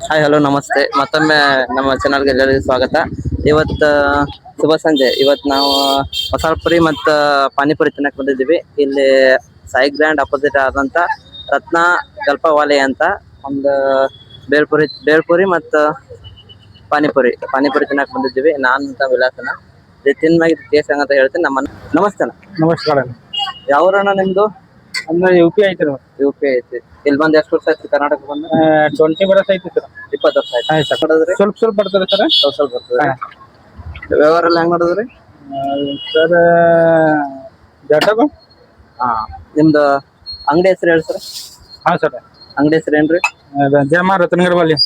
Hi hello ನಮಸ್ತೆ ಮತ್ತೊಮ್ಮೆ ನಮ್ಮ ಚಾನಲ್ಗೆ ಎಲ್ಲರಿಗೂ ಸ್ವಾಗತ. ಇವತ್ತು ಶುಭ ಸಂಜೆ. ಇವತ್ತು ನಾವು ಮಸಾಲ ಪುರಿ ಮತ್ತು ಪಾನಿಪುರಿ ತಿನ್ನಕ್ ಬಂದಿದ್ದೀವಿ. ಇಲ್ಲಿ ಸಾಯಿ ಗ್ರ್ಯಾಂಡ್ ಅಪೋಸಿಟ್ ಆದಂತ ರತ್ನ ಗಲ್ಪವಾಲೆ ಅಂತ ಒಂದು ಬೇಲ್ಪುರಿ ಮತ್ತು ಪಾನಿಪುರಿ ತಿನ್ನಕ್ ಬಂದಿದ್ದೀವಿ. ನಾನು ಅಂತ ವಿಲಾಸನ ತಿನ್ಮಾಗಿ ಟೇಸ್ಟ್ ಅಂತ ಹೇಳ್ತೀನಿ. ನಮಸ್ತೆ ಅಣ್ಣ. ನಮಸ್ಕಾರ. ಯಾವೂರಣ್ಣ ನಿಮ್ದು? ಅಂದ್ರೆ UP ಐತಿ UP ಐತಿ. ಇಲ್ಲಿ ಬಂದು ಎಷ್ಟು ವರ್ಷ ಆಯ್ತು ಕರ್ನಾಟಕ ಬಂದು? 20 ವರ್ಷ ಐತಿ ಸರ್. 20 ವರ್ಷ ಆಯ್ತು. ಸ್ವಲ್ಪ ಬರ್ತದೆ ಸರ್. ಸ್ವಲ್ಪ ಬರ್ತದೆ. ವ್ಯವಹಾರ ಎಲ್ಲ ಹೆಂಗ್ ಮಾಡಿದ್ರಿ ಸರ್? ಜಟಗ. ನಿಮ್ದು ಅಂಗಡಿ ಹೆಸರು ಹೇಳಿ ಸರ್. ಹಾ ಸರ್. ಅಂಗಡಿ ಹೆಸರು ಏನ್ರಿ? ಜಯಮ್ಮ ರತ್ನಗರವಾಲಿ.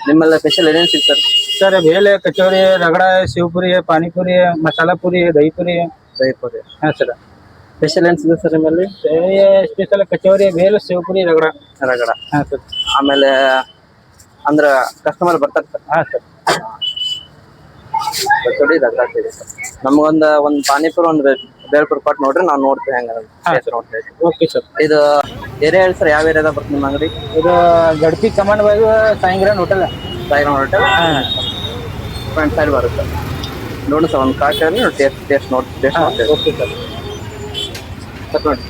ನಿಮ್ಮೆಲ್ಲ ಸ್ಪೆಷಲ್ ಏನೇನು ಸಿಗ್ತಾರೆ ಸರ್? ಬೇಲೆ, ಕಚೋರಿ, ರಗಡ, ಶಿವಪುರಿ, ಪಾನಿಪುರಿ, ಮಸಾಲಾ ಪುರಿ, ದಹಿ ಪುರಿ. ಹಾ ಸರ್. ಸ್ಪೆಷಲ್ ಏನ್ ಸಿಗುತ್ತೆ ಸರ್ ನಿಮ್ಮಲ್ಲಿ? ಸ್ಪೆಷಲ್ ಕಚೋರಿ, ಬೇಲು, ಶಿವಪುರಿ, ರಗಡ. ಹಾ ಸರ್. ಆಮೇಲೆ ಅಂದ್ರ ಕಸ್ಟಮರ್ ಬರ್ತಾರೆ ಸರ್? ಹಾ ಸರ್. ಕಚೋರಿ ರಗಡ ಇದೆ ಸರ್. ನಮ್ಗೊಂದು ಪಾನಿಪುರಿ ಒಂದು ಬೇಲ್ಪುರಿ ಕೊಟ್ಟು ನೋಡ್ರಿ, ನಾವು ನೋಡ್ತೀವಿ ಹೆಂಗ ನೋಡ್ತೀವಿ. Okay sir. ಇದು ಏರಿಯಾ ಹೇಳಿ ಸರ್, ಯಾವ ಏರಿಯಾದಾಗ ಬರ್ತದೆ ನಿಮ್ಮ ಅಂಗಡಿ? ಇದು ಗಡ್ಪಿ ಕಮಾಂಡ್ ಬಾಜು Sai grand hotel. Hotel front side ಬರುತ್ತೆ ನೋಡಿ ಸರ್. ಒಂದು ಕಾಟ್ ಟೇಸ್ಟ್ ನೋಡಿ. Okay sir. ನೋಡಿ